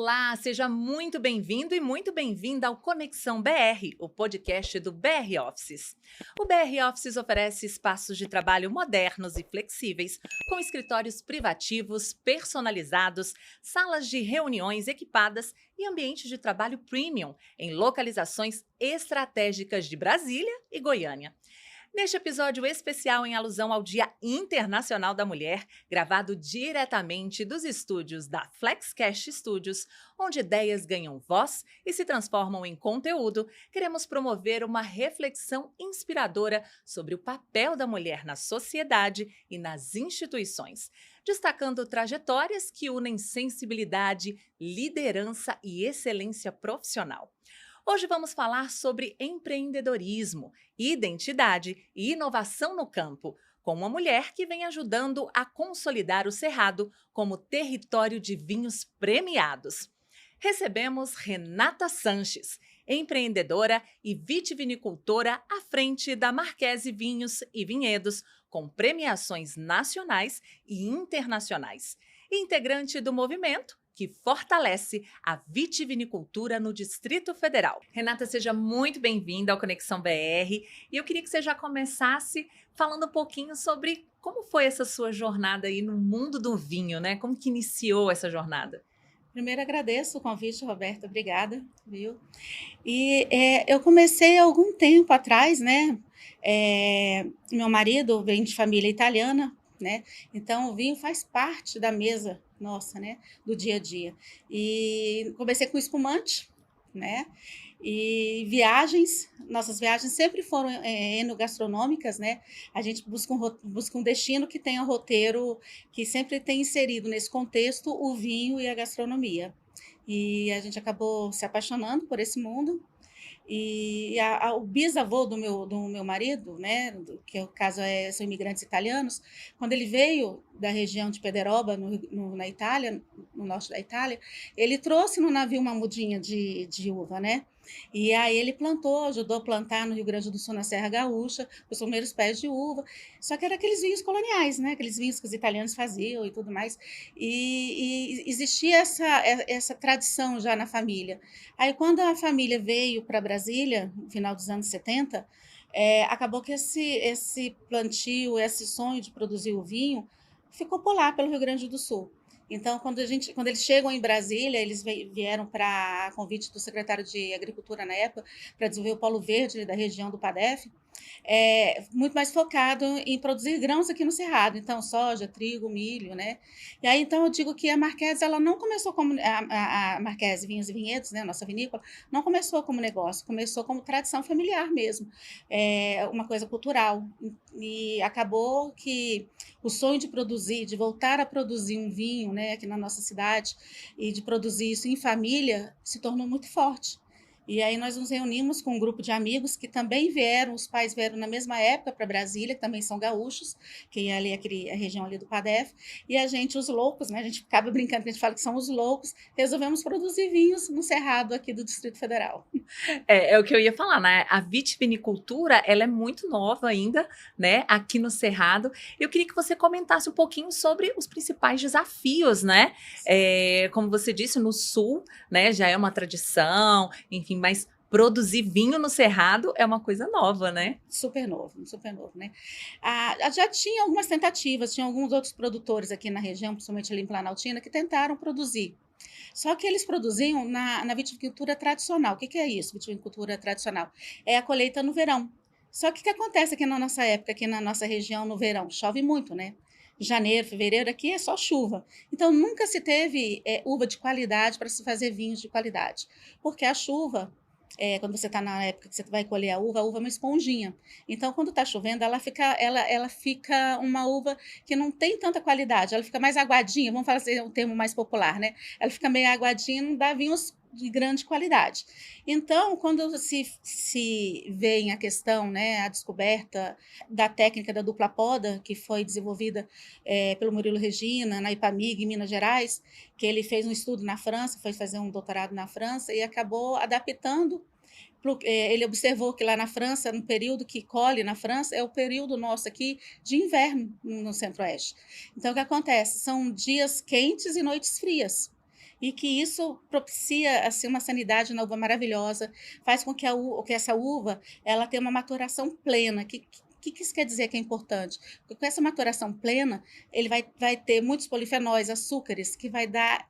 Olá, seja muito bem-vindo e muito bem-vinda ao Conexão BR, o podcast do BR Offices. O BR Offices oferece espaços de trabalho modernos e flexíveis, com escritórios privativos, personalizados, salas de reuniões equipadas e ambientes de trabalho premium em localizações estratégicas de Brasília e Goiânia. Neste episódio especial em alusão ao Dia Internacional da Mulher, gravado diretamente dos estúdios da FlexCast Studios, onde ideias ganham voz e se transformam em conteúdo, queremos promover uma reflexão inspiradora sobre o papel da mulher na sociedade e nas instituições, destacando trajetórias que unem sensibilidade, liderança e excelência profissional. Hoje vamos falar sobre empreendedorismo, identidade e inovação no campo, com uma mulher que vem ajudando a consolidar o Cerrado como território de vinhos premiados. Recebemos Renata Sanches, empreendedora e vitivinicultora à frente da Marquese Vinhos e Vinhedos, com premiações nacionais e internacionais, e integrante do movimento que fortalece a vitivinicultura no Distrito Federal. Renata, seja muito bem-vinda ao Conexão BR e eu queria que você já começasse falando um pouquinho sobre como foi essa sua jornada aí no mundo do vinho, né? Como que iniciou essa jornada? Primeiro agradeço o convite, Roberta, obrigada, viu? Eu comecei há algum tempo atrás, né? Meu marido vem de família italiana, né? Então o vinho faz parte da mesa nossa, né? Do dia a dia. E comecei com espumante, né? E viagens, nossas viagens sempre foram enogastronômicas, né? A gente busca um destino que tenha roteiro, que sempre tem inserido nesse contexto o vinho e a gastronomia. E a gente acabou se apaixonando por esse mundo. O bisavô do meu marido, né, que é o caso são imigrantes italianos, quando ele veio da região de Pederoba, na Itália, no norte da Itália, ele trouxe no navio uma mudinha de uva, né? E aí ele plantou, ajudou a plantar no Rio Grande do Sul, na Serra Gaúcha, os primeiros pés de uva. Só que eram aqueles vinhos coloniais, né? Aqueles vinhos que os italianos faziam e tudo mais. E existia essa tradição já na família. Aí, quando a família veio para Brasília, no final dos anos 70, acabou que esse plantio, esse sonho de produzir o vinho, ficou por lá, pelo Rio Grande do Sul. Então, quando eles chegam em Brasília, eles vieram para convite do secretário de Agricultura na época, para desenvolver o Polo Verde da região do PADEF, muito mais focado em produzir grãos aqui no Cerrado, então soja, trigo, milho, né? E aí então eu digo que a Marquese ela não começou como a Marquese Vinhos e Vinhedos, né, nossa vinícola, não começou como negócio, começou como tradição familiar mesmo, uma coisa cultural. E acabou que o sonho de produzir, de voltar a produzir um vinho, né, aqui na nossa cidade, e de produzir isso em família, se tornou muito forte. E aí nós nos reunimos com um grupo de amigos que também vieram, os pais vieram na mesma época para Brasília, que também são gaúchos, que é ali a região ali do PADEF, e a gente, os loucos, né, a gente acaba brincando que a gente fala que são os loucos, resolvemos produzir vinhos no Cerrado aqui do Distrito Federal. É o que eu ia falar, né? A vitivinicultura, ela é muito nova ainda, né? Aqui no Cerrado. Eu queria que você comentasse um pouquinho sobre os principais desafios, né? Como você disse, no Sul, né? Já é uma tradição, enfim, mas produzir vinho no Cerrado é uma coisa nova, né? Super novo, né? Já tinha algumas tentativas, tinha alguns outros produtores aqui na região, principalmente ali em Planaltina, que tentaram produzir. Só que eles produziam na viticultura tradicional. O que é isso, viticultura tradicional? É a colheita no verão. Só que o que acontece aqui na nossa época, aqui na nossa região, no verão? Chove muito, né? Janeiro, fevereiro, aqui é só chuva. Então, nunca se teve uva de qualidade para se fazer vinhos de qualidade. Porque a chuva, quando você está na época que você vai colher a uva é uma esponjinha. Então, quando está chovendo, ela fica uma uva que não tem tanta qualidade, ela fica mais aguadinha, vamos falar assim, um termo mais popular, né? Ela fica meio aguadinha, não dá vinhos de grande qualidade. Então, quando se vem a questão, né, a descoberta da técnica da dupla poda, que foi desenvolvida pelo Murilo Regina, na IPAMIG, em Minas Gerais, que ele fez um estudo na França, foi fazer um doutorado na França e acabou adaptando. Ele observou que lá na França, no período que colhe na França, é o período nosso aqui de inverno no Centro-Oeste. Então, o que acontece? São dias quentes e noites frias. e que isso propicia assim uma sanidade na uva maravilhosa, faz com que que essa uva ela tenha uma maturação plena. Que isso quer dizer que é importante? Porque com essa maturação plena, ele vai ter muitos polifenóis, açúcares, que vai dar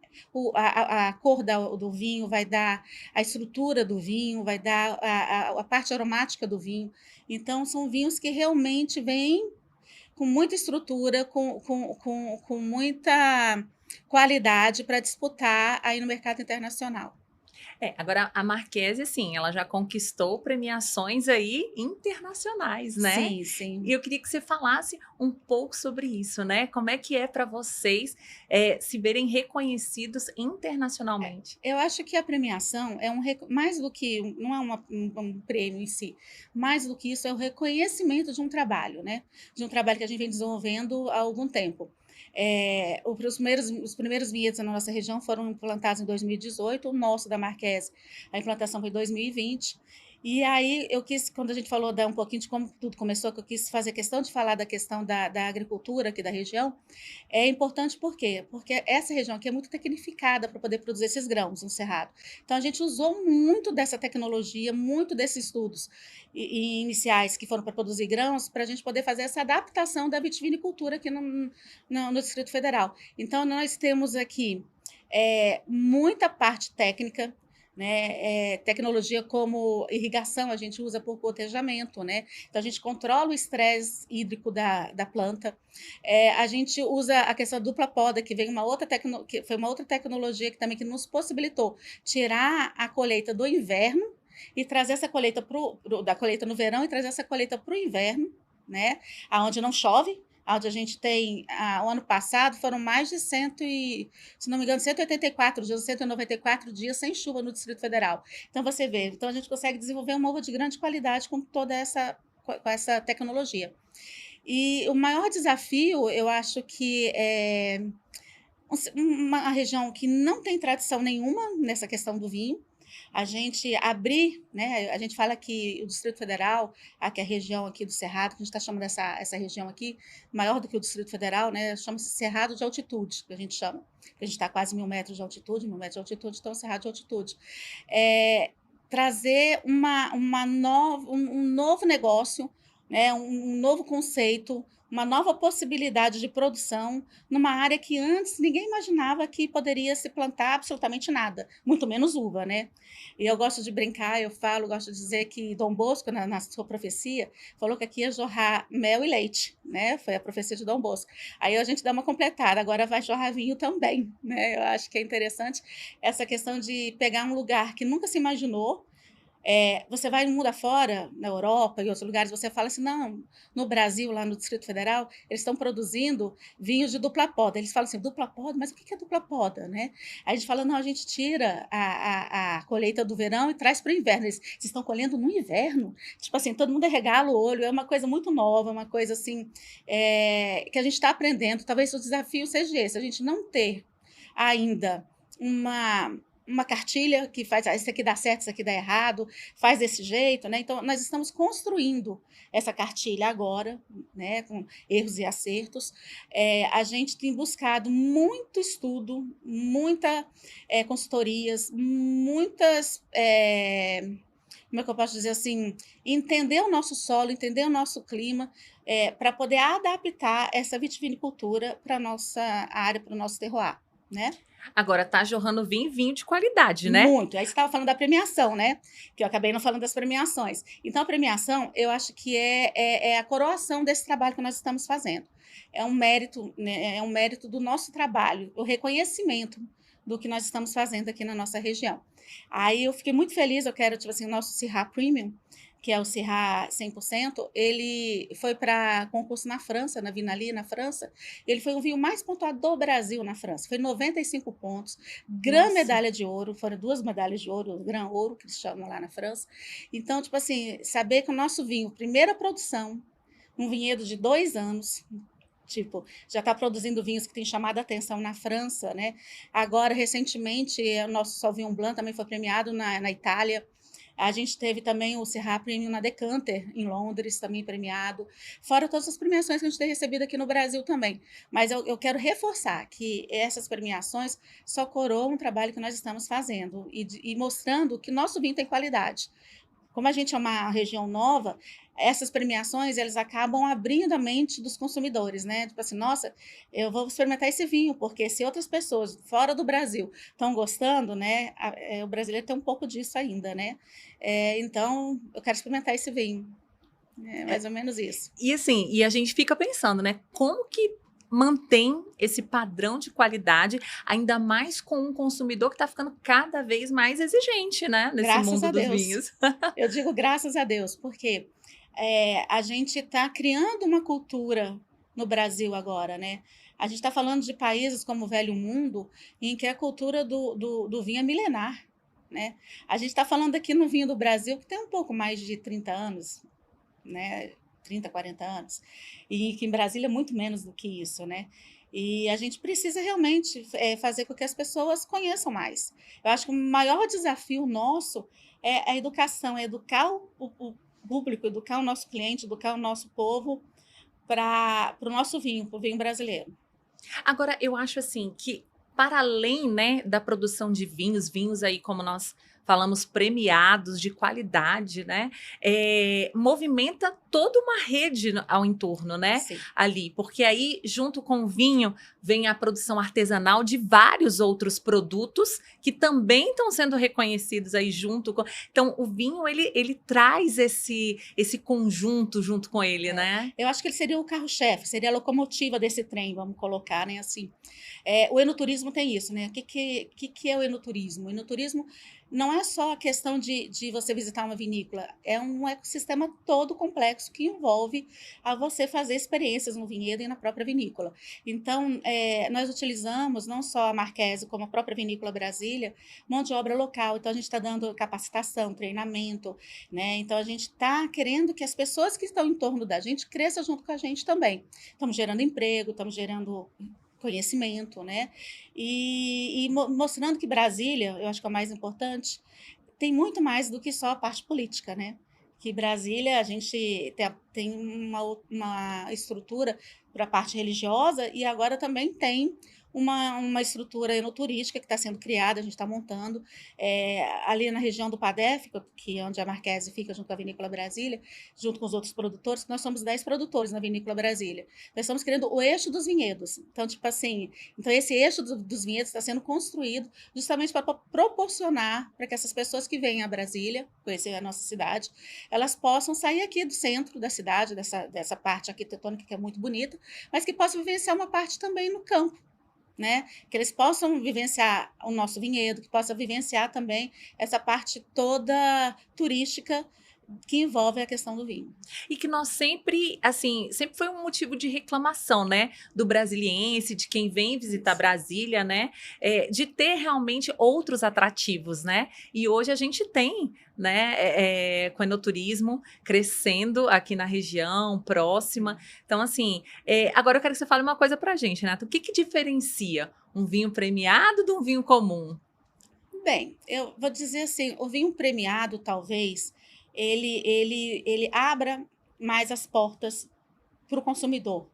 a cor do vinho, vai dar a estrutura do vinho, vai dar a parte aromática do vinho. Então, são vinhos que realmente vêm com muita estrutura, com muita qualidade para disputar aí no mercado internacional. Agora a Marquese, assim, ela já conquistou premiações aí internacionais, né? Sim, sim. E eu queria que você falasse um pouco sobre isso, né? Como é que é para vocês se verem reconhecidos internacionalmente? Eu acho que a premiação é mais do que, não é um prêmio em si, mais do que isso é o reconhecimento de um trabalho, né? De um trabalho que a gente vem desenvolvendo há algum tempo. Os primeiros vinhedos na nossa região foram implantados em 2018, o nosso da Marquese, a implantação foi em 2020. E aí eu quis, quando a gente falou um pouquinho de como tudo começou, que eu quis fazer questão de falar da questão da agricultura aqui da região, é importante por quê? Porque essa região aqui é muito tecnificada para poder produzir esses grãos no Cerrado. Então, a gente usou muito dessa tecnologia, muito desses estudos iniciais que foram para produzir grãos, para a gente poder fazer essa adaptação da vitivinicultura aqui no Distrito Federal. Então, nós temos aqui muita parte técnica, né? Tecnologia como irrigação a gente usa por gotejamento, né? Então a gente controla o estresse hídrico da planta. A gente usa a questão da dupla poda, que vem que foi uma outra tecnologia que também que nos possibilitou tirar a colheita do inverno e trazer essa colheita da colheita no verão e trazer essa colheita para o inverno, né? Aonde não chove, onde a gente tem, o ano passado, foram mais de se não me engano, 184 dias, 194 dias sem chuva no Distrito Federal. Então, você vê, então a gente consegue desenvolver uma uva de grande qualidade com com essa tecnologia. E o maior desafio, eu acho que é uma região que não tem tradição nenhuma nessa questão do vinho, a gente abrir, né? A gente fala que o Distrito Federal, aqui a região aqui do Cerrado, que a gente está chamando essa região aqui, maior do que o Distrito Federal, né? Chama-se Cerrado de Altitude, que a gente chama. A gente está quase 1.000 metros de altitude, 1.000 metros de altitude, então Cerrado de Altitude. Trazer um novo negócio, né? Um novo conceito, uma nova possibilidade de produção numa área que antes ninguém imaginava que poderia se plantar absolutamente nada, muito menos uva, né? E eu gosto de brincar, gosto de dizer que Dom Bosco, na sua profecia, falou que aqui ia jorrar mel e leite, né? Foi a profecia de Dom Bosco. Aí a gente dá uma completada, agora vai jorrar vinho também, né? Eu acho que é interessante essa questão de pegar um lugar que nunca se imaginou. Você vai no mundo afora, na Europa e outros lugares, você fala assim, não, no Brasil, lá no Distrito Federal, eles estão produzindo vinhos de dupla poda. Eles falam assim, dupla poda? Mas o que é dupla poda, né? Aí a gente fala, não, a gente tira a colheita do verão e traz para o inverno. Vocês estão colhendo no inverno? Tipo assim, todo mundo regala o olho, é uma coisa muito nova, uma coisa assim, que a gente está aprendendo. Talvez o desafio seja esse, a gente não ter ainda uma cartilha que faz, isso aqui dá certo, isso aqui dá errado, faz desse jeito, né? Então, nós estamos construindo essa cartilha agora, né? Com erros e acertos. A gente tem buscado muito estudo, muita consultorias, muitas... como é que eu posso dizer assim? Entender o nosso solo, entender o nosso clima, para poder adaptar essa vitivinicultura para a nossa área, para o nosso terroir, né? Agora tá jorrando vinho de qualidade, né? Muito. Aí você estava falando da premiação, né? Que eu acabei não falando das premiações. Então, a premiação, eu acho que é a coroação desse trabalho que nós estamos fazendo. É um mérito, né? É um mérito do nosso trabalho, o reconhecimento do que nós estamos fazendo aqui na nossa região. Aí eu fiquei muito feliz, eu quero, tipo assim, o nosso Syrah Premium, que é o Syrah 100%, ele foi para concurso na França, na Vinali, na França. Ele foi o vinho mais pontuado do Brasil na França. Foi 95 pontos, grande medalha de ouro, foram 2 medalhas de ouro, Gran Ouro, que eles chamam lá na França. Então, tipo assim, saber que o nosso vinho, primeira produção, um vinhedo de 2 anos, tipo, já está produzindo vinhos que têm chamado a atenção na França, né? Agora, recentemente, o nosso Sauvignon Blanc também foi premiado na Itália. A gente teve também o Syrah Premium na Decanter, em Londres, também premiado, fora todas as premiações que a gente tem recebido aqui no Brasil também. Mas eu quero reforçar que essas premiações só coroam o trabalho que nós estamos fazendo e mostrando que nosso vinho tem qualidade. Como a gente é uma região nova, essas premiações, eles acabam abrindo a mente dos consumidores, né? Tipo assim, nossa, eu vou experimentar esse vinho, porque se outras pessoas fora do Brasil estão gostando, né? O brasileiro tem um pouco disso ainda, né? Então, eu quero experimentar esse vinho. É mais ou menos isso. E assim, e a gente fica pensando, né? Como que mantém esse padrão de qualidade, ainda mais com um consumidor que está ficando cada vez mais exigente, né? Nesse Graças mundo a dos Deus. vinhos. Eu digo graças a Deus, porque a gente está criando uma cultura no Brasil agora, né? A gente está falando de países como o Velho Mundo, em que a cultura do vinho é milenar, né? A gente está falando aqui no vinho do Brasil, que tem um pouco mais de 30 anos, né? 30, 40 anos, e que em Brasília é muito menos do que isso, né? E a gente precisa realmente fazer com que as pessoas conheçam mais. Eu acho que o maior desafio nosso é a educação, é educar o público, educar o nosso cliente, educar o nosso povo para o nosso vinho, para o vinho brasileiro. Agora, eu acho assim que, para além, né, da produção de vinhos, vinhos aí, como nós falamos, premiados de qualidade, né, movimenta toda uma rede ao entorno, né, Sim. ali, porque aí, junto com o vinho, vem a produção artesanal de vários outros produtos que também estão sendo reconhecidos aí junto com... Então, o vinho, ele traz esse conjunto junto com ele, né? Eu acho que ele seria o carro-chefe, seria a locomotiva desse trem, vamos colocar, né, assim. O enoturismo tem isso, né? O que é o enoturismo? O enoturismo não é só a questão de você visitar uma vinícola, é um ecossistema todo complexo que envolve a você fazer experiências no vinhedo e na própria vinícola. Então, nós utilizamos não só a Marquese, como a própria Vinícola Brasília, mão de obra local. Então, a gente está dando capacitação, treinamento, né? Então, a gente está querendo que as pessoas que estão em torno da gente cresçam junto com a gente também. Estamos gerando emprego, estamos gerando conhecimento, né? E mostrando que Brasília, eu acho que é o mais importante, tem muito mais do que só a parte política, né? Que Brasília, a gente tem uma estrutura para a parte religiosa e agora também tem uma estrutura enoturística que está sendo criada, a gente está montando ali na região do Padef, que é onde a Marquese fica junto com a Vinícola Brasília, junto com os outros produtores, que nós somos 10 produtores na Vinícola Brasília. Nós estamos criando o eixo dos vinhedos. Então, tipo assim, esse eixo dos vinhedos está sendo construído justamente para proporcionar para que essas pessoas que vêm a Brasília, conhecer a nossa cidade, elas possam sair aqui do centro da cidade, dessa parte arquitetônica que é muito bonita, mas que possam vivenciar uma parte também no campo, né? Que eles possam vivenciar o nosso vinhedo, que possam vivenciar também essa parte toda turística que envolve a questão do vinho. E que nós sempre, assim, sempre foi um motivo de reclamação, né, do brasiliense, de quem vem visitar Brasília, né, de ter realmente outros atrativos, né, e hoje a gente tem, né, com o enoturismo crescendo aqui na região, próxima, então assim, agora eu quero que você fale uma coisa pra gente, Renato, o que que diferencia um vinho premiado de um vinho comum? Bem, eu vou dizer assim, o vinho premiado, talvez, ele abra mais as portas para o consumidor,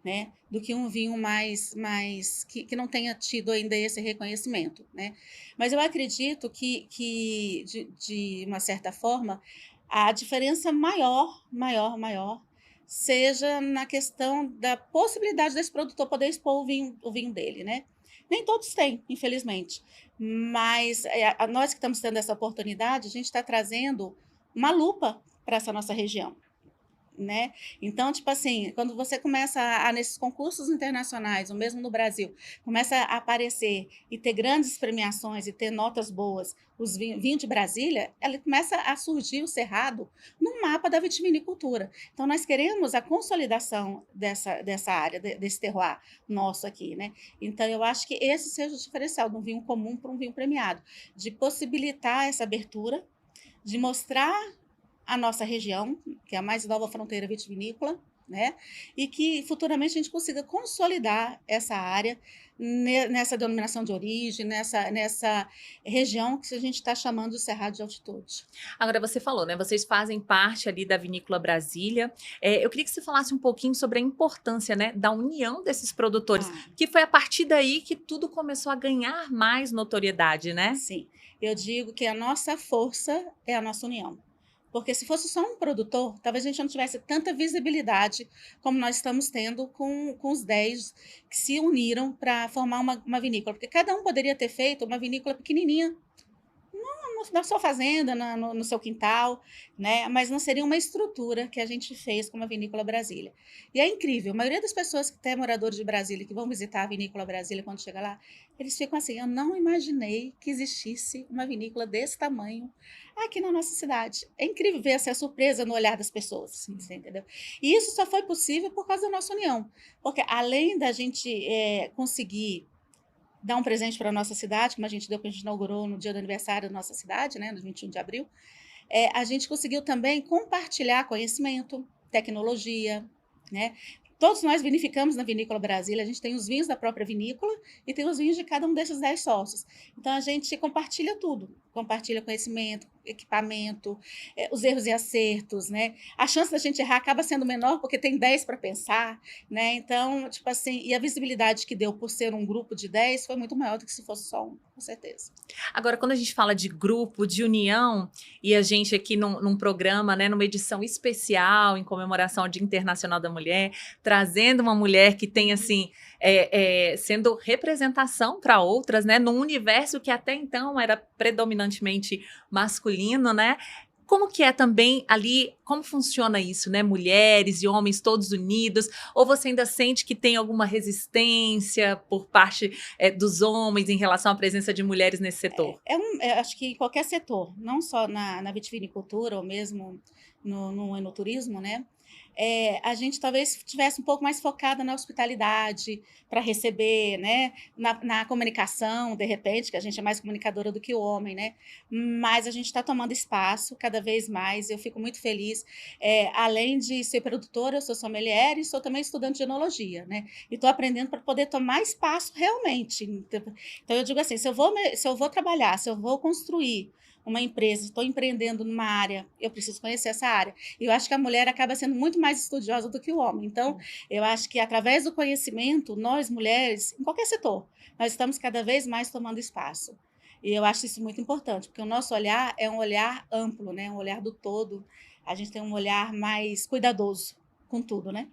né? Do que um vinho mais que não tenha tido ainda esse reconhecimento, né? Mas eu acredito que de uma certa forma, a diferença maior seja na questão da possibilidade desse produtor poder expor o vinho dele, né? Nem todos têm, infelizmente. Mas nós que estamos tendo essa oportunidade, a gente está trazendo uma lupa para essa nossa região, né? Então, tipo assim, quando você começa nesses concursos internacionais, ou mesmo no Brasil, começa a aparecer e ter grandes premiações e ter notas boas, os vinhos de Brasília, ela começa a surgir o Cerrado no mapa da vitivinicultura. Então, nós queremos a consolidação dessa área, desse terroir nosso aqui, né? Então, eu acho que esse seja o diferencial de um vinho comum para um vinho premiado, de possibilitar essa abertura, de mostrar a nossa região, que é a mais nova fronteira vitivinícola, né? E que futuramente a gente consiga consolidar essa área nessa denominação de origem, nessa região que a gente está chamando de Cerrado de Altitude. Agora você falou, né? Vocês fazem parte ali da Vinícola Brasília. Eu queria que você falasse um pouquinho sobre a importância, né, da união desses produtores, Ah, que foi a partir daí que tudo começou a ganhar mais notoriedade, né? sim, eu digo que a nossa força é a nossa união. Porque se fosse só um produtor, talvez a gente não tivesse tanta visibilidade como nós estamos tendo com os 10 que se uniram para formar uma vinícola. Porque cada um poderia ter feito uma vinícola pequenininha na sua fazenda, no seu quintal, né? Mas não seria uma estrutura que a gente fez como a Vinícola Brasília. E é incrível, a maioria das pessoas que até moradores de Brasília, que vão visitar a Vinícola Brasília quando chega lá, eles ficam assim, eu não imaginei que existisse uma vinícola desse tamanho aqui na nossa cidade. É incrível ver essa surpresa no olhar das pessoas, você entendeu? E isso só foi possível por causa da nossa união, porque além da gente conseguir dar um presente para a nossa cidade, como a gente deu, que a gente inaugurou no dia do aniversário da nossa cidade, né, no 21 de abril, a gente conseguiu também compartilhar conhecimento, tecnologia, né? Todos nós vinificamos na Vinícola Brasília, a gente tem os vinhos da própria vinícola e tem os vinhos de cada um desses 10 sócios. Então, a gente compartilha tudo, compartilha conhecimento, equipamento, os erros e acertos, né? A chance da gente errar acaba sendo menor porque tem 10 para pensar, né? Então, tipo assim, e a visibilidade que deu por ser um grupo de 10 foi muito maior do que se fosse só um, com certeza. Agora, quando a gente fala de grupo, de união, e a gente aqui num programa, né, numa edição especial em comemoração ao Dia Internacional da Mulher, trazendo uma mulher que tem, assim, sendo representação para outras, né, num universo que até então era predominantemente masculino, né? Como que é também ali, como funciona isso, né? Mulheres e homens todos unidos, ou você ainda sente que tem alguma resistência por parte dos homens em relação à presença de mulheres nesse setor? Acho que em qualquer setor, não só na vitivinicultura ou mesmo no enoturismo, né? A gente talvez estivesse um pouco mais focada na hospitalidade, para receber, né? Na comunicação, de repente, que a gente é mais comunicadora do que o homem, né? Mas a gente está tomando espaço cada vez mais, eu fico muito feliz. Além de ser produtora, eu sou sommelier e sou também estudante de enologia, né? E estou aprendendo para poder tomar espaço realmente. Então, eu digo assim, se eu vou trabalhar, se eu vou construir uma empresa, estou empreendendo numa área, eu preciso conhecer essa área. E eu acho que a mulher acaba sendo muito mais estudiosa do que o homem. Então, eu acho que através do conhecimento, nós mulheres, em qualquer setor, nós estamos cada vez mais tomando espaço. E eu acho isso muito importante, porque o nosso olhar é um olhar amplo, né? Um olhar do todo. A gente tem um olhar mais cuidadoso com tudo, né?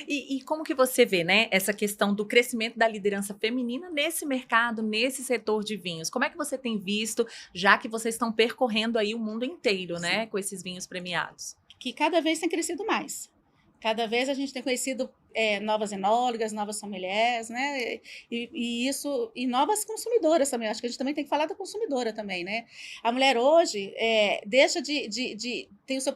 E como que você vê, né, essa questão do crescimento da liderança feminina nesse mercado, nesse setor de vinhos? Como é que você tem visto, já que vocês estão percorrendo aí o mundo inteiro, né, Sim. com esses vinhos premiados? Que cada vez tem crescido mais. Cada vez a gente tem conhecido novas enólogas, novas sommeliers, né? E isso, e novas consumidoras também. Acho que a gente também tem que falar da consumidora também, né? A mulher hoje deixa tem o seu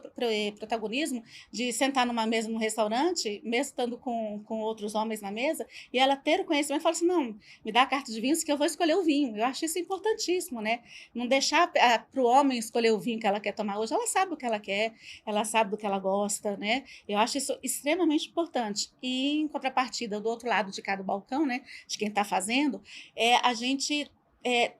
protagonismo de sentar numa mesa num restaurante, mesmo estando com outros homens na mesa, e ela ter o conhecimento e falar assim, não, me dá a carta de vinhos que eu vou escolher o vinho. Eu acho isso importantíssimo, né? Não deixar para o homem escolher o vinho que ela quer tomar hoje. Ela sabe o que ela quer, ela sabe do que ela gosta, né? Eu acho isso extremamente importante. E, em contrapartida, do outro lado de cada balcão, né, de quem está fazendo, a gente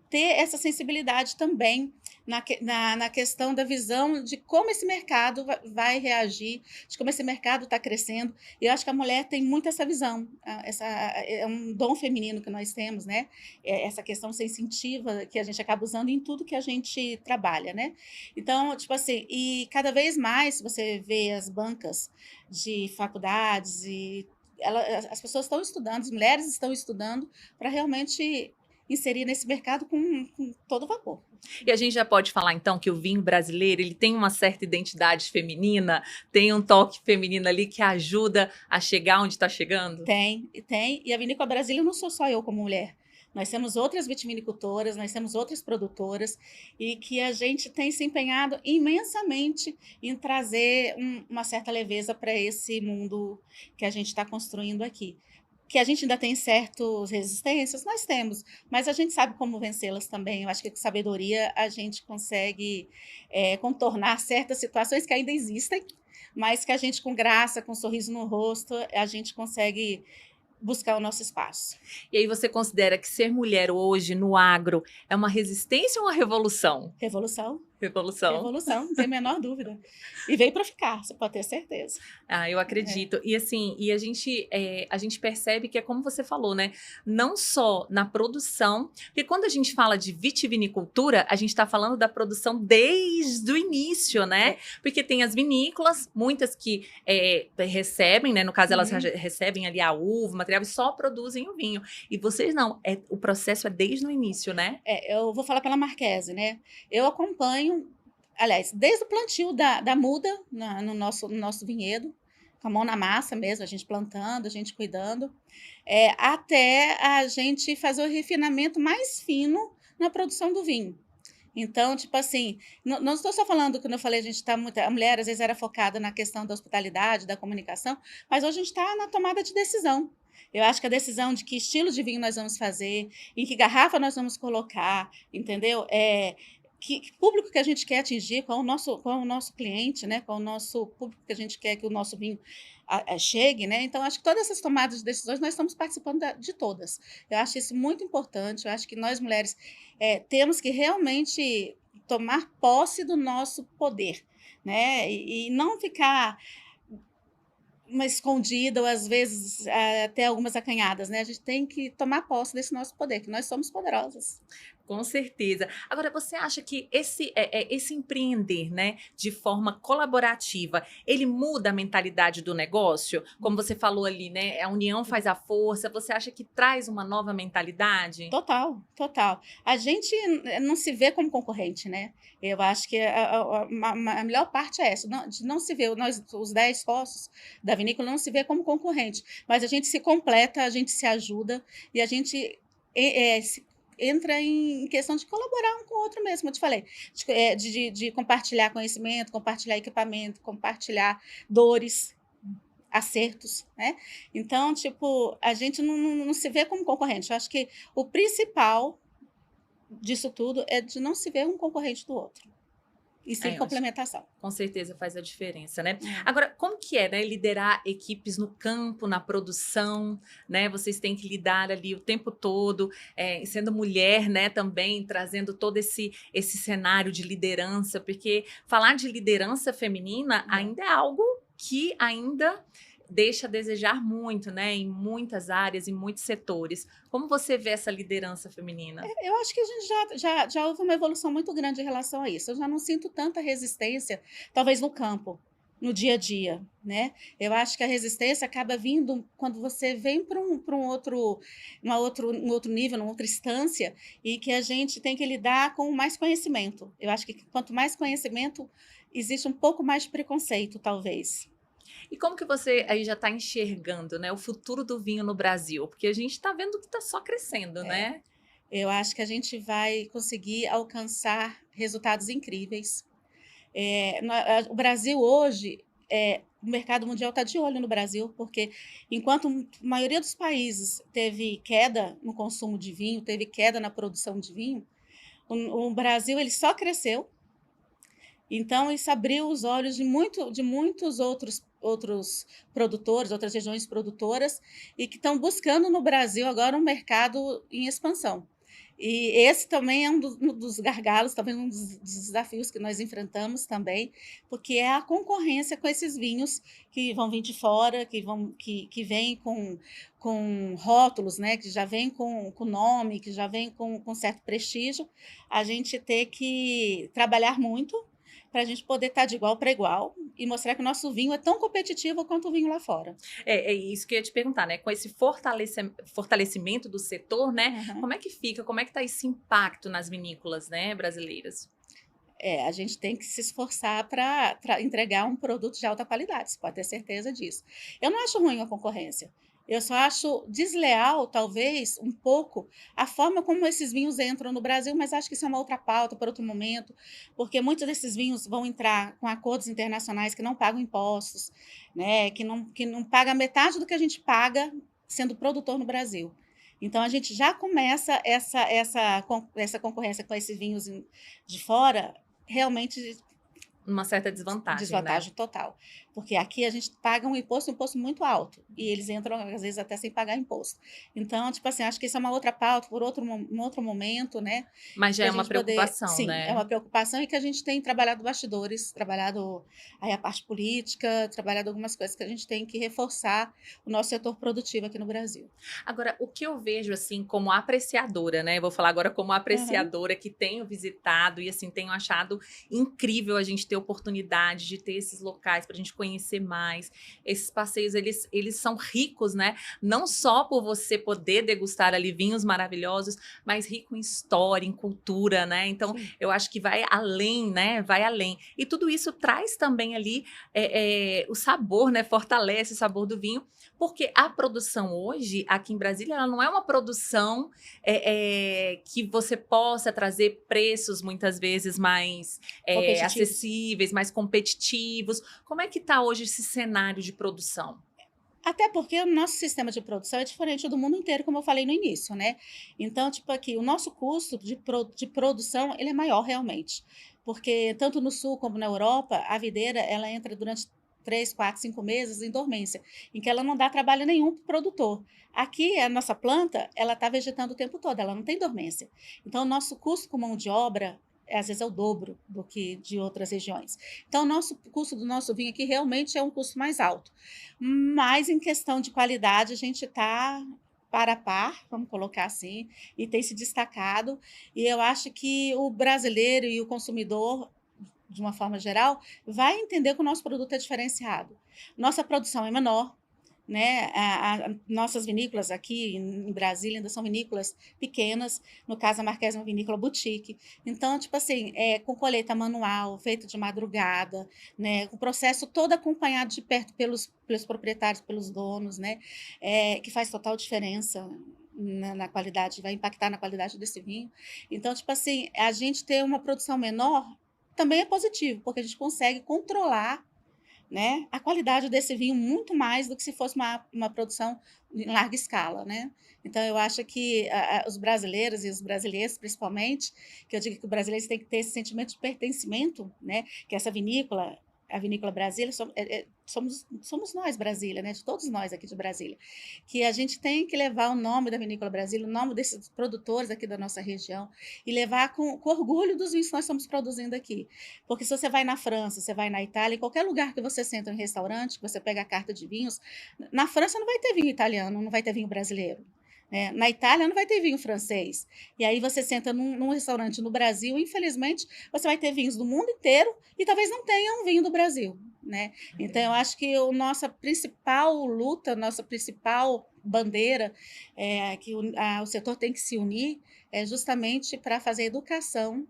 ter essa sensibilidade também na questão da visão de como esse mercado vai reagir, de como esse mercado está crescendo. E eu acho que a mulher tem muito essa visão. É um dom feminino que nós temos, né? Essa questão sensitiva que a gente acaba usando em tudo que a gente trabalha, né? Então, tipo assim, e cada vez mais você vê as bancas de faculdades as pessoas estão estudando, as mulheres estão estudando para realmente inserir nesse mercado com todo vapor. E a gente já pode falar, então, que o vinho brasileiro, ele tem uma certa identidade feminina, tem um toque feminino ali que ajuda a chegar onde está chegando? Tem. E a Vinícola Brasília não sou só eu como mulher. Nós temos outras vitivinicultoras, nós temos outras produtoras, e que a gente tem se empenhado imensamente em trazer uma certa leveza para esse mundo que a gente está construindo aqui. Que a gente ainda tem certas resistências, nós temos, mas a gente sabe como vencê-las também. Eu acho que com sabedoria a gente consegue contornar certas situações que ainda existem, mas que a gente, com graça, com um sorriso no rosto, a gente consegue buscar o nosso espaço. E aí você considera que ser mulher hoje no agro é uma resistência ou uma revolução? Revolução, Revolução. revolução, não tem a menor dúvida. E veio para ficar, você pode ter certeza. Ah, eu acredito. E assim, a gente percebe que é como você falou, né? Não só na produção, porque quando a gente fala de vitivinicultura, a gente está falando da produção desde o início, né? Porque tem as vinícolas, muitas que recebem, né? No caso, elas recebem ali a uva, o material, e só produzem o vinho. E vocês não, o processo é desde o início, né? Eu vou falar pela Marquese, né? Eu acompanho, aliás, desde o plantio da muda no nosso vinhedo, com a mão na massa mesmo, a gente plantando, a gente cuidando, até a gente fazer o refinamento mais fino na produção do vinho. Então, tipo assim, não estou só falando, quando eu falei, a mulher às vezes era focada na questão da hospitalidade, da comunicação, mas hoje a gente está na tomada de decisão. Eu acho que a decisão de que estilo de vinho nós vamos fazer, em que garrafa nós vamos colocar, entendeu? Que público que a gente quer atingir, qual o nosso cliente, né? Qual o nosso público que a gente quer que o nosso vinho chegue, né? Então, acho que todas essas tomadas de decisões nós estamos participando de todas. Eu acho isso muito importante. Eu acho que nós, mulheres, temos que realmente tomar posse do nosso poder, né? E não ficar uma escondida ou, às vezes, até algumas acanhadas, né? A gente tem que tomar posse desse nosso poder, que nós somos poderosas. Com certeza. Agora, você acha que esse empreender, né, de forma colaborativa, ele muda a mentalidade do negócio? Como você falou ali, né, a união faz a força. Você acha que traz uma nova mentalidade? Total, total. A gente não se vê como concorrente, né? Eu acho que a melhor parte é essa, de não se ver, nós, os 10 sócios da vinícola, não se vê como concorrente, mas a gente se completa, a gente se ajuda e a gente entra em questão de colaborar um com o outro mesmo, eu te falei, de compartilhar conhecimento, compartilhar equipamento, compartilhar dores, acertos, né? Então, tipo, a gente não se vê como concorrente. Eu acho que o principal disso tudo é de não se ver um concorrente do outro. E sim complementação. Com certeza faz a diferença, né? Agora, como que é, né, liderar equipes no campo, na produção, né? Vocês têm que lidar ali o tempo todo, sendo mulher, né, também, trazendo todo esse cenário de liderança, porque falar de liderança feminina ainda é algo que ainda deixa a desejar muito, né, em muitas áreas, em muitos setores. Como você vê essa liderança feminina? Eu acho que a gente já houve uma evolução muito grande em relação a isso. Eu já não sinto tanta resistência, talvez no campo, no dia a dia, né? Eu acho que a resistência acaba vindo quando você vem para um outro nível, numa outra instância, e que a gente tem que lidar com mais conhecimento. Eu acho que quanto mais conhecimento, existe um pouco mais de preconceito, talvez. E como que você aí já está enxergando, né, o futuro do vinho no Brasil? Porque a gente está vendo que está só crescendo, né? Eu acho que a gente vai conseguir alcançar resultados incríveis. O Brasil hoje, o mercado mundial está de olho no Brasil, porque enquanto a maioria dos países teve queda no consumo de vinho, teve queda na produção de vinho, o Brasil ele só cresceu. Então, isso abriu os olhos de muitos outros produtores, outras regiões produtoras, e que estão buscando no Brasil agora um mercado em expansão. E esse também é um dos gargalos, talvez um dos desafios que nós enfrentamos também, porque é a concorrência com esses vinhos que vão vir de fora, que vêm com rótulos, né, que já vêm com nome, que já vêm com certo prestígio. A gente ter que trabalhar muito para a gente poder estar de igual para igual e mostrar que o nosso vinho é tão competitivo quanto o vinho lá fora. É isso que eu ia te perguntar, né? Com esse fortalecimento do setor, né? Como é que fica? Como é que está esse impacto nas vinícolas, né, brasileiras? A gente tem que se esforçar para entregar um produto de alta qualidade, você pode ter certeza disso. Eu não acho ruim a concorrência. Eu só acho desleal, talvez, um pouco, a forma como esses vinhos entram no Brasil, mas acho que isso é uma outra pauta para outro momento, porque muitos desses vinhos vão entrar com acordos internacionais que não pagam impostos, né, que não paga metade do que a gente paga sendo produtor no Brasil. Então, a gente já começa essa concorrência com esses vinhos de fora, realmente uma certa desvantagem, desvantagem né? total. Porque aqui a gente paga um imposto muito alto, e eles entram, às vezes, até sem pagar imposto. Então, tipo assim, acho que isso é uma outra pauta, por um outro momento, né? Mas já Para a é uma gente poder. preocupação, Sim, é né? uma preocupação e que a gente tem trabalhado bastidores, trabalhado aí a parte política, trabalhado algumas coisas que a gente tem que reforçar o nosso setor produtivo aqui no Brasil. Agora, o que eu vejo, assim, como apreciadora, né? Eu vou falar agora como Aham. apreciadora que tenho visitado e, assim, tenho achado incrível a gente ter oportunidade de ter esses locais para a gente conhecer mais. Esses passeios, eles são ricos, né? Não só por você poder degustar ali vinhos maravilhosos, mas rico em história, em cultura, né? Então, Sim. eu acho que vai além, né? Vai além. E tudo isso traz também ali o sabor, né? Fortalece o sabor do vinho, porque a produção hoje, aqui em Brasília, ela não é uma produção que você possa trazer preços muitas vezes mais Competitivos. acessíveis, mais competitivos. Como é que está hoje esse cenário de produção? Até porque o nosso sistema de produção é diferente do mundo inteiro, como eu falei no início, né? Então, tipo aqui, o nosso custo de produção, ele é maior realmente. Porque tanto no sul como na Europa, a videira, ela entra durante 3, 4, 5 meses em dormência, em que ela não dá trabalho nenhum para o produtor. Aqui, a nossa planta, ela está vegetando o tempo todo, ela não tem dormência. Então, o nosso custo com mão de obra, às vezes é o dobro do que de outras regiões. Então, o nosso custo do nosso vinho aqui realmente é um custo mais alto. Mas em questão de qualidade, a gente está para a par, vamos colocar assim, e tem se destacado. E eu acho que o brasileiro e o consumidor, de uma forma geral, vai entender que o nosso produto é diferenciado. Nossa produção é menor, né? Nossas vinícolas aqui em Brasília ainda são vinícolas pequenas, no caso a Marquesa é uma vinícola boutique. Então, tipo assim, com colheita manual, feito de madrugada, né? O processo todo acompanhado de perto pelos proprietários, pelos donos, né? Que faz total diferença na qualidade, vai impactar na qualidade desse vinho. Então, tipo assim, a gente ter uma produção menor também é positivo, porque a gente consegue controlar, né, a qualidade desse vinho muito mais do que se fosse uma produção em larga escala, né? Então, eu acho que os brasileiros e os brasileiros, principalmente, que eu digo que os brasileiros têm que ter esse sentimento de pertencimento, né? Que essa vinícola, a Vinícola Brasília, somos nós, Brasília, né? De todos nós aqui de Brasília, que a gente tem que levar o nome da Vinícola Brasília, o nome desses produtores aqui da nossa região, e levar com orgulho dos vinhos que nós estamos produzindo aqui. Porque se você vai na França, você vai na Itália, em qualquer lugar que você senta em restaurante, que você pega a carta de vinhos, na França não vai ter vinho italiano, não vai ter vinho brasileiro. Né? Na Itália não vai ter vinho francês. E aí você senta num restaurante no Brasil, infelizmente, você vai ter vinhos do mundo inteiro e talvez não tenha um vinho do Brasil. Né? Então, eu acho que a nossa principal luta, nossa principal bandeira, que o setor tem que se unir, é justamente para fazer educação,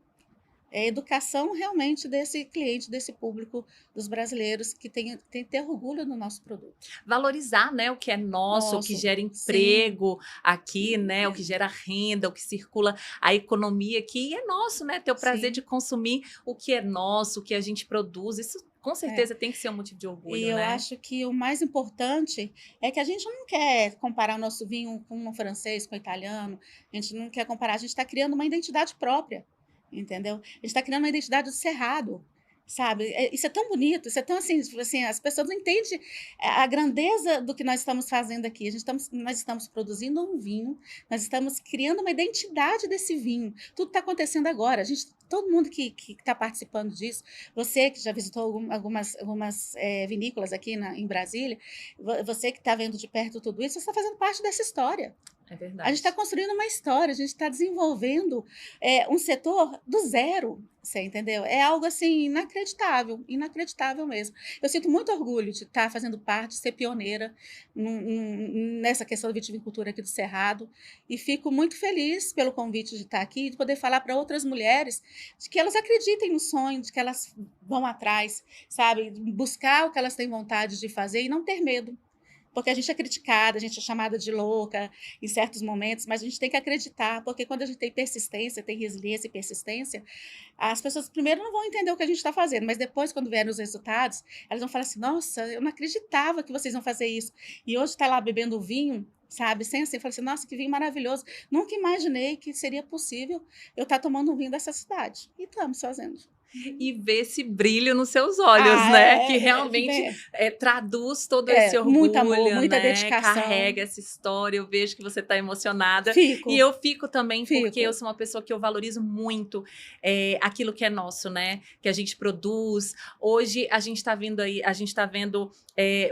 educação realmente desse cliente, desse público dos brasileiros que tem que ter orgulho no nosso produto. Valorizar, né, o que é nosso, o que Nosso, gera sim, emprego aqui, né, o que gera renda, o que circula a economia aqui, e é nosso, né, ter o prazer de sim, consumir o que é nosso, o que a gente produz, isso com é. certeza tem que ser um motivo de E orgulho, eu né? acho que o mais importante é que a gente não quer comparar o nosso vinho com o francês, com o italiano, a gente não quer comparar, a gente está criando uma identidade própria, entendeu? A gente está criando uma identidade do Cerrado, sabe? Isso é tão bonito, isso é tão assim, tipo assim, as pessoas não entendem a grandeza do que nós estamos fazendo aqui. Nós estamos produzindo um vinho, nós estamos criando uma identidade desse vinho. Tudo está acontecendo agora. Todo mundo que está participando disso, você que já visitou algumas vinícolas aqui em Brasília, você que está vendo de perto tudo isso, você está fazendo parte dessa história. É A gente está verdade. construindo uma história, a gente está desenvolvendo um setor do zero, você entendeu? É algo assim inacreditável, inacreditável mesmo. Eu sinto muito orgulho de estar fazendo parte, ser pioneira nessa questão da vitivinicultura aqui do Cerrado, e fico muito feliz pelo convite de estar aqui, de poder falar para outras mulheres de que elas acreditem no sonho, de que elas vão atrás, sabe? Buscar o que elas têm vontade de fazer e não ter medo. Porque a gente é criticada, a gente é chamada de louca em certos momentos, mas a gente tem que acreditar, porque quando a gente tem persistência, tem resiliência e persistência, as pessoas primeiro não vão entender o que a gente está fazendo, mas depois, quando vierem os resultados, elas vão falar assim: nossa, eu não acreditava que vocês vão fazer isso. E hoje está lá bebendo vinho, sabe, sem assim, fala assim: nossa, que vinho maravilhoso. Nunca imaginei que seria possível eu estar tomando um vinho dessa cidade. E estamos fazendo. e ver esse brilho nos seus olhos, né? Que realmente traduz todo esse muito amor, orgulho, muita né? dedicação. Carrega essa história. Eu vejo que você está emocionada. Fico. E eu fico também porque eu sou uma pessoa que eu valorizo muito aquilo que é nosso, né? Que a gente produz. Hoje a gente está vindo aí, a gente está vendo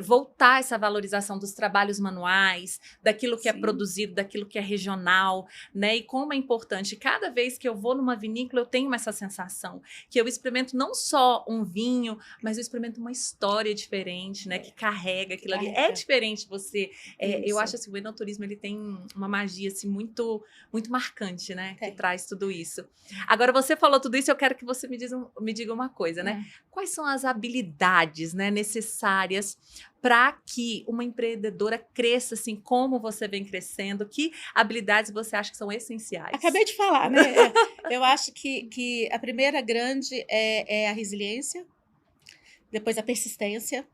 voltar essa valorização dos trabalhos manuais, daquilo que é produzido, daquilo que é regional, né? E como é importante. Cada vez que eu vou numa vinícola, eu tenho essa sensação que eu experimento não só um vinho, mas eu experimento uma história diferente, né? Que carrega aquilo ali. É diferente você. Eu acho assim, o enoturismo ele tem uma magia assim, muito, muito marcante, né? Que traz tudo isso. Agora, você falou tudo isso, eu quero que você me diga uma coisa, né? Quais são as habilidades, né, necessárias para que uma empreendedora cresça assim como você vem crescendo? Que habilidades você acha que são essenciais? Acabei de falar, né? Eu acho que a primeira grande é a resiliência, depois a persistência,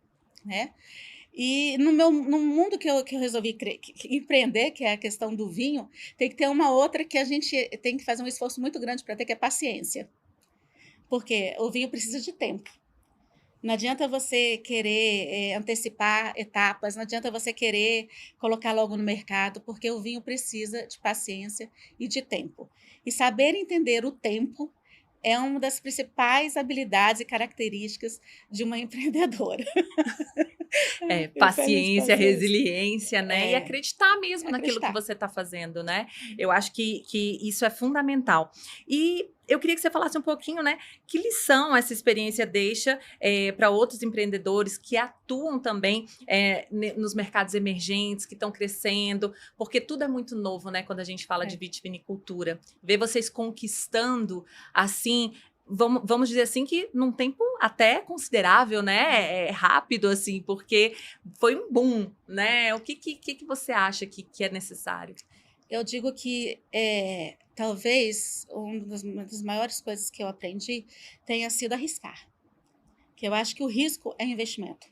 né? E no mundo que eu resolvi empreender, que é a questão do vinho, tem que ter uma outra que a gente tem que fazer um esforço muito grande para ter, que é paciência. Porque o vinho precisa de tempo. Não adianta você querer antecipar etapas, não adianta você querer colocar logo no mercado, porque o vinho precisa de paciência e de tempo. E saber entender o tempo é uma das principais habilidades e características de uma empreendedora. Paciência, resiliência, né? E acreditar mesmo naquilo que você está fazendo, né? Eu acho que isso é fundamental. E eu queria que você falasse um pouquinho, né? Que lição essa experiência deixa para outros empreendedores que atuam também nos mercados emergentes, que estão crescendo, porque tudo é muito novo, né? Quando a gente fala de vitivinicultura. Ver vocês conquistando, assim, vamos dizer assim, que num tempo até considerável, né? Rápido, assim, porque foi um boom, né? O que você acha que é necessário? Eu digo que talvez uma das maiores coisas que eu aprendi tenha sido arriscar. Que eu acho que o risco é investimento.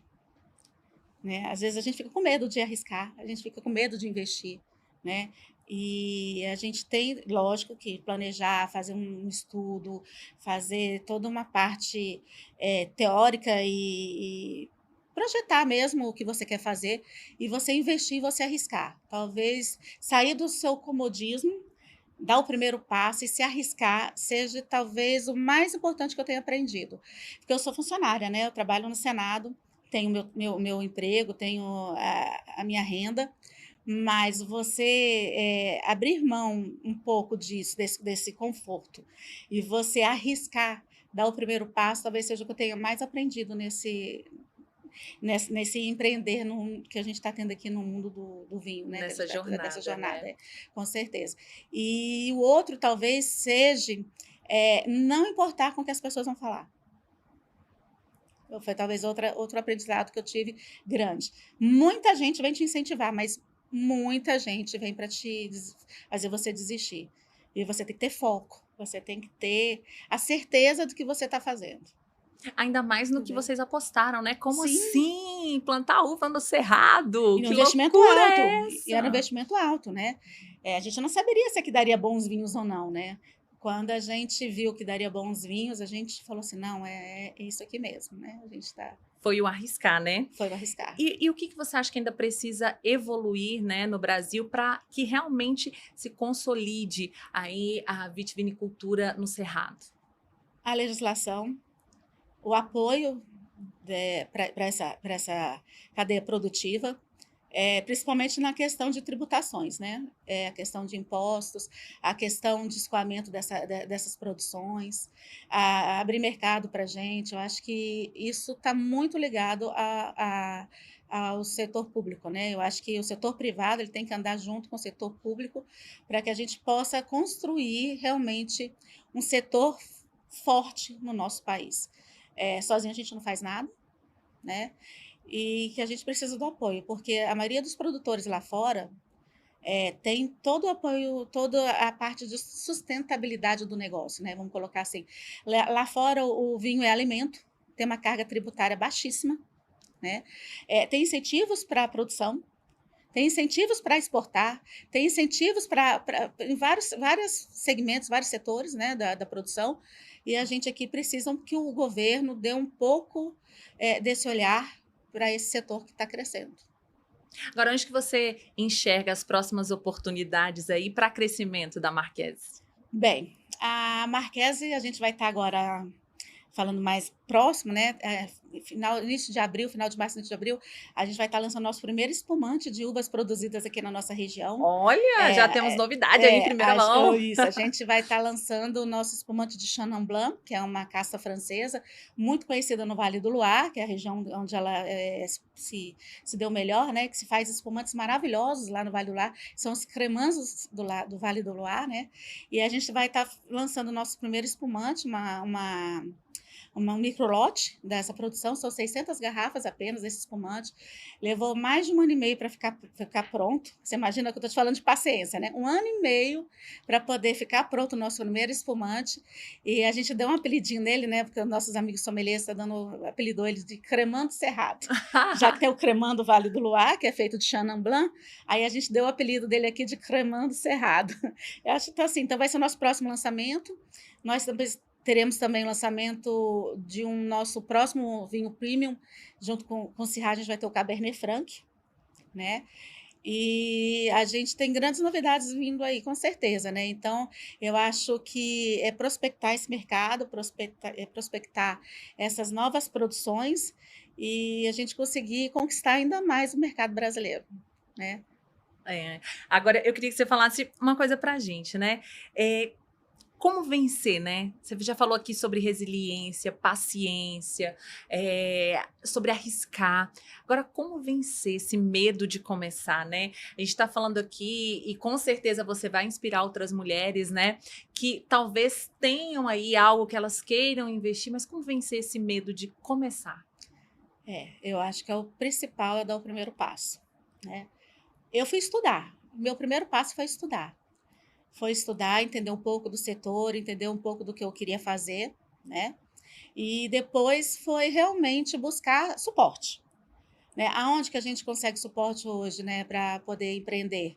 Né? Às vezes a gente fica com medo de arriscar, a gente fica com medo de investir, né? E a gente tem, lógico, que planejar, fazer um estudo, fazer toda uma parte teórica e projetar mesmo o que você quer fazer e você investir e você arriscar. Talvez sair do seu comodismo, dar o primeiro passo e se arriscar seja talvez o mais importante que eu tenha aprendido. Porque eu sou funcionária, né? Eu trabalho no Senado, tenho meu emprego, tenho a minha renda, mas você abrir mão um pouco disso, desse conforto, e você arriscar, dar o primeiro passo, talvez seja o que eu tenha mais aprendido nesse empreender que a gente está tendo aqui no mundo do vinho, né? Nessa jornada, né? Com certeza. E o outro talvez seja não importar com o que as pessoas vão falar. Foi talvez outro aprendizado que eu tive grande. Muita gente vem te incentivar, mas muita gente vem para te fazer você desistir. E você tem que ter foco, você tem que ter a certeza do que você está fazendo. Ainda mais no que vocês apostaram, né? Como assim? Plantar uva no Cerrado? Que investimento alto. E era um investimento alto, né? A gente não saberia se aqui daria bons vinhos ou não, né? Quando a gente viu que daria bons vinhos, a gente falou assim, não, é isso aqui mesmo, né? A gente está... Foi o arriscar, né? Foi o arriscar. E o que você acha que ainda precisa evoluir, né, no Brasil para que realmente se consolide aí a vitivinicultura no Cerrado? A legislação, o apoio para essa cadeia produtiva, principalmente na questão de tributações, né? A questão de impostos, a questão de escoamento dessas produções, abrir mercado para a gente. Eu acho que isso está muito ligado ao setor público, né? Eu acho que o setor privado ele tem que andar junto com o setor público para que a gente possa construir realmente um setor forte no nosso país. Sozinho a gente não faz nada, né? E que a gente precisa do apoio, porque a maioria dos produtores lá fora tem todo o apoio, toda a parte de sustentabilidade do negócio, né? Vamos colocar assim. Lá fora o vinho é alimento, tem uma carga tributária baixíssima, né? Tem incentivos para a produção, tem incentivos para exportar, tem incentivos em vários segmentos, vários setores, né, da produção, e a gente aqui precisa que o governo dê um pouco desse olhar para esse setor que está crescendo. Agora, onde que você enxerga as próximas oportunidades aí para crescimento da Marquese? Bem, a Marquese, a gente vai estar agora falando mais próximo, né? Início de abril, final de março, início de abril, a gente vai estar lançando nosso primeiro espumante de uvas produzidas aqui na nossa região. Olha, já temos É, novidade aí em primeira mão. isso, a gente vai estar lançando o nosso espumante de Chenin Blanc, que é uma casta francesa, muito conhecida no Vale do Loire, que é a região onde ela se deu melhor, né? Que se faz espumantes maravilhosos lá no Vale do Loire, são os cremansos do Vale do Loire, né? E a gente vai estar lançando o nosso primeiro espumante, um microlote dessa produção, são 600 garrafas apenas desse espumante. Levou mais de 1 ano e meio para ficar pronto. Você imagina que eu estou te falando de paciência, né? 1 ano e meio para poder ficar pronto o nosso primeiro espumante. E a gente deu um apelidinho nele, né? Porque os nossos amigos sommeliers apelidou ele de Cremando Cerrado. Já que tem o Cremando Vale do Loire, que é feito de Chenin Blanc, aí a gente deu o apelido dele aqui de Cremando Cerrado. Eu acho que então vai ser o nosso próximo lançamento. Nós também teremos também o lançamento de um nosso próximo vinho premium, junto com o Syrah, a gente vai ter o Cabernet Franc, né? E a gente tem grandes novidades vindo aí, com certeza, né? Então, eu acho que é prospectar esse mercado, prospectar essas novas produções e a gente conseguir conquistar ainda mais o mercado brasileiro, né? Agora, eu queria que você falasse uma coisa para a gente, né? Como vencer, né? Você já falou aqui sobre resiliência, paciência, sobre arriscar. Agora, como vencer esse medo de começar, né? A gente está falando aqui e com certeza você vai inspirar outras mulheres, né? Que talvez tenham aí algo que elas queiram investir, mas como vencer esse medo de começar? Eu acho que o principal é dar o primeiro passo, né? Eu fui estudar. Meu primeiro passo foi estudar. Foi estudar, entender um pouco do setor, entender um pouco do que eu queria fazer, né? E depois foi realmente buscar suporte, né? Aonde que a gente consegue suporte hoje, né, para poder empreender?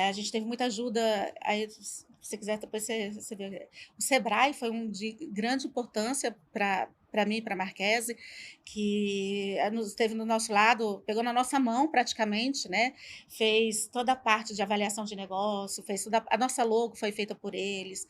A gente teve muita ajuda, aí, se você quiser, depois você vê. O Sebrae foi de grande importância para mim, para a Marquese, que esteve no nosso lado, pegou na nossa mão praticamente, né? Fez toda a parte de avaliação de negócio, fez toda a nossa logo foi feita por eles,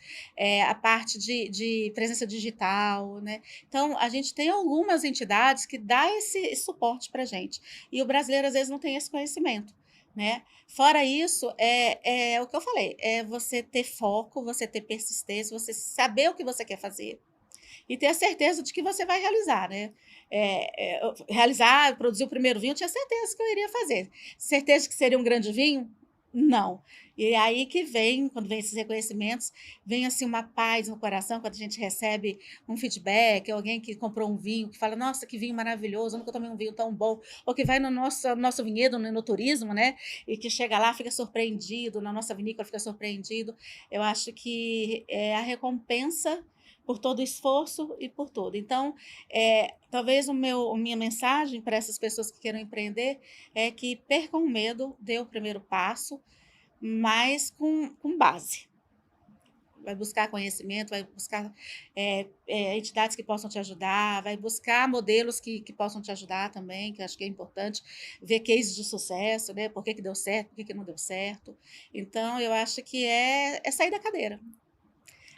a parte de presença digital, né? Então, a gente tem algumas entidades que dão esse suporte para a gente. E o brasileiro, às vezes, não tem esse conhecimento, né? Fora isso, é o que eu falei, é você ter foco, você ter persistência, você saber o que você quer fazer e ter a certeza de que você vai realizar, né? Produzir o primeiro vinho, eu tinha certeza que eu iria fazer. Certeza que seria um grande vinho? Não. E aí que vem, quando vem esses reconhecimentos, vem assim uma paz no coração, quando a gente recebe um feedback, alguém que comprou um vinho, que fala, nossa, que vinho maravilhoso, eu nunca tomei um vinho tão bom, ou que vai no nosso vinhedo, no turismo, né, e que chega lá, fica surpreendido, na nossa vinícola fica surpreendido. Eu acho que é a recompensa por todo o esforço e por tudo. Então, talvez a minha mensagem para essas pessoas que queiram empreender é que percam o medo, dê o primeiro passo, mas com base. Vai buscar conhecimento, vai buscar entidades que possam te ajudar, vai buscar modelos que possam te ajudar também, que eu acho que é importante, ver cases de sucesso, né? Por que deu certo, por que não deu certo. Então, eu acho que é sair da cadeira.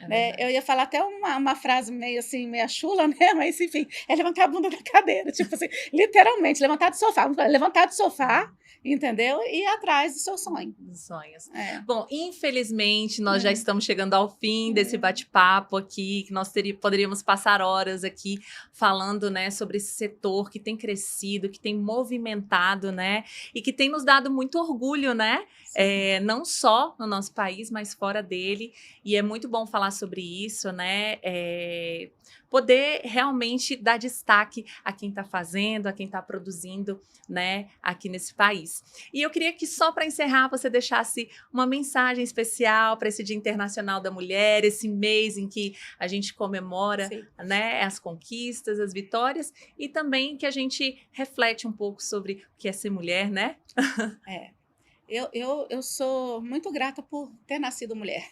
Né? Eu ia falar até uma frase meio assim, meio chula, né? Mas enfim, é levantar a bunda da cadeira, tipo assim, literalmente, levantar do sofá, levantar do sofá, entendeu? E ir atrás do seu sonho. Dos sonhos. É. Bom, infelizmente, nós já estamos chegando ao fim desse bate-papo aqui, que nós poderíamos passar horas aqui falando, né, sobre esse setor que tem crescido, que tem movimentado, né, e que tem nos dado muito orgulho, né, não só no nosso país, mas fora dele, e é muito bom falar sobre isso, né, poder realmente dar destaque a quem está fazendo, a quem está produzindo, né, aqui nesse país. E eu queria que só para encerrar você deixasse uma mensagem especial para esse Dia Internacional da Mulher, esse mês em que a gente comemora, né, as conquistas, as vitórias e também que a gente reflete um pouco sobre o que é ser mulher, né? Eu sou muito grata por ter nascido mulher.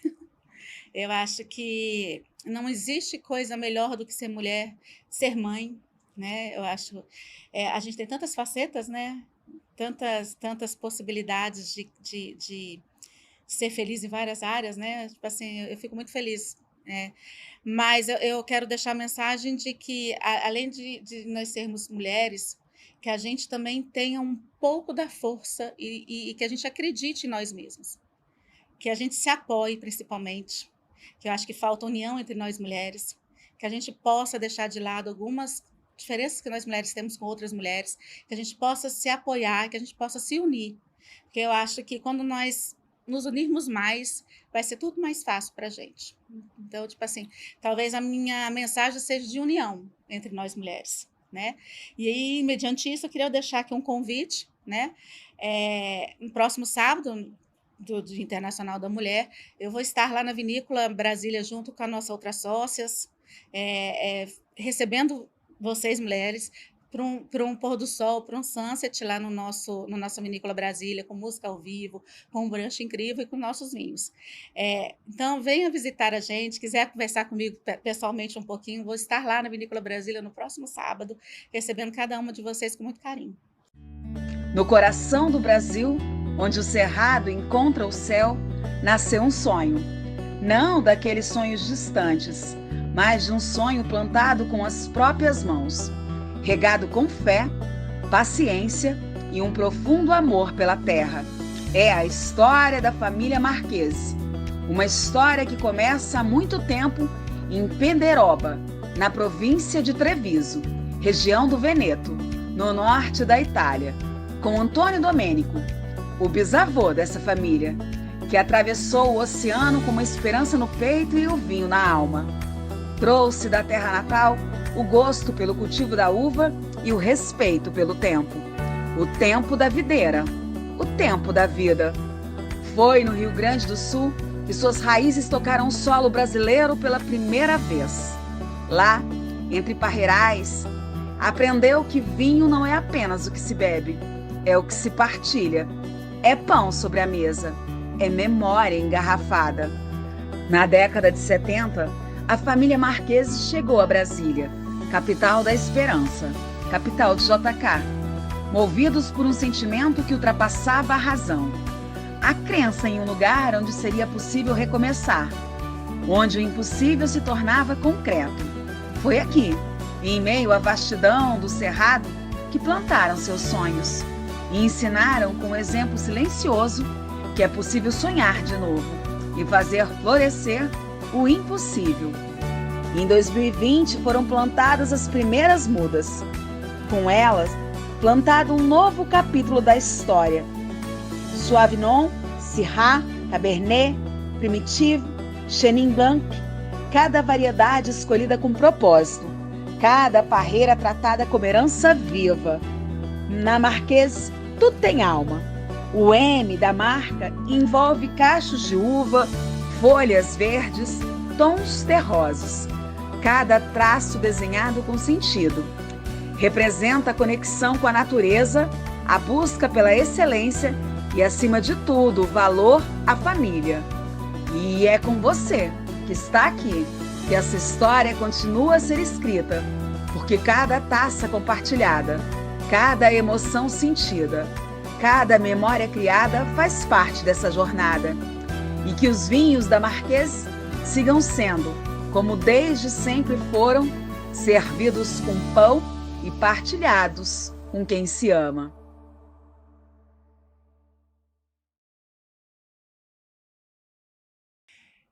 Eu acho que não existe coisa melhor do que ser mulher, ser mãe, né? Eu acho, a gente tem tantas facetas, né? Tantas possibilidades de ser feliz em várias áreas, né? Tipo assim, eu fico muito feliz, né? Mas eu quero deixar a mensagem de que, além de nós sermos mulheres, que a gente também tenha um pouco da força e que a gente acredite em nós mesmos, que a gente se apoie principalmente, que eu acho que falta união entre nós mulheres, que a gente possa deixar de lado algumas diferenças que nós mulheres temos com outras mulheres, que a gente possa se apoiar, que a gente possa se unir, porque eu acho que quando nós nos unirmos mais, vai ser tudo mais fácil para a gente. Então, tipo assim, talvez a minha mensagem seja de união entre nós mulheres, né? E aí, mediante isso, eu queria deixar aqui um convite, né? No próximo sábado, do Dia Internacional da Mulher, eu vou estar lá na Vinícola Brasília junto com as nossas outras sócias, recebendo vocês, mulheres, para um pôr do sol, para um sunset lá no nossa Vinícola Brasília, com música ao vivo, com um brunch incrível e com nossos vinhos. Então, venha visitar a gente, quiser conversar comigo pessoalmente um pouquinho, vou estar lá na Vinícola Brasília no próximo sábado, recebendo cada uma de vocês com muito carinho. No coração do Brasil, onde o cerrado encontra o céu, nasceu um sonho. Não daqueles sonhos distantes, mas de um sonho plantado com as próprias mãos, regado com fé, paciência e um profundo amor pela terra. É a história da família Marquese. Uma história que começa há muito tempo em Penderoba, na província de Treviso, região do Veneto, no norte da Itália, com Antônio Domênico, o bisavô dessa família, que atravessou o oceano com uma esperança no peito e o vinho na alma. Trouxe da terra natal o gosto pelo cultivo da uva e o respeito pelo tempo. O tempo da videira, o tempo da vida. Foi no Rio Grande do Sul que suas raízes tocaram o solo brasileiro pela primeira vez. Lá, entre parreirais, aprendeu que vinho não é apenas o que se bebe, é o que se partilha. É pão sobre a mesa, é memória engarrafada. Na década de 70, a família Marquese chegou a Brasília, capital da esperança, capital de JK, movidos por um sentimento que ultrapassava a razão. A crença em um lugar onde seria possível recomeçar, onde o impossível se tornava concreto. Foi aqui, em meio à vastidão do cerrado, que plantaram seus sonhos e ensinaram com um exemplo silencioso que é possível sonhar de novo e fazer florescer o impossível. Em 2020 foram plantadas as primeiras mudas. Com elas, plantado um novo capítulo da história. Sauvignon, Syrah, Cabernet, Primitivo, Chenin Blanc, cada variedade escolhida com propósito, cada parreira tratada como herança viva. Na Marquese, tudo tem alma. O M da marca envolve cachos de uva, folhas verdes, tons terrosos. Cada traço desenhado com sentido. Representa a conexão com a natureza, a busca pela excelência e, acima de tudo, o valor à família. E é com você, que está aqui, que essa história continua a ser escrita, porque cada taça compartilhada, cada emoção sentida, cada memória criada faz parte dessa jornada. E que os vinhos da Marquese sigam sendo, como desde sempre foram, servidos com pão e partilhados com quem se ama.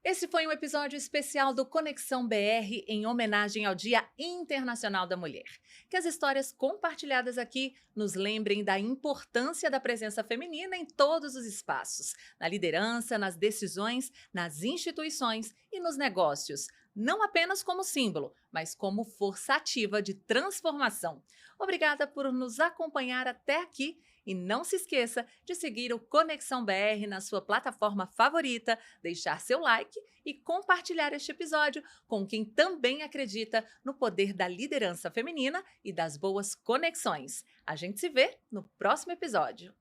Esse foi um episódio especial do Conexão BR em homenagem ao Dia Internacional da Mulher. Que as histórias compartilhadas aqui nos lembrem da importância da presença feminina em todos os espaços, na liderança, nas decisões, nas instituições e nos negócios, não apenas como símbolo, mas como força ativa de transformação. Obrigada por nos acompanhar até aqui. E não se esqueça de seguir o Conexão BR na sua plataforma favorita, deixar seu like e compartilhar este episódio com quem também acredita no poder da liderança feminina e das boas conexões. A gente se vê no próximo episódio.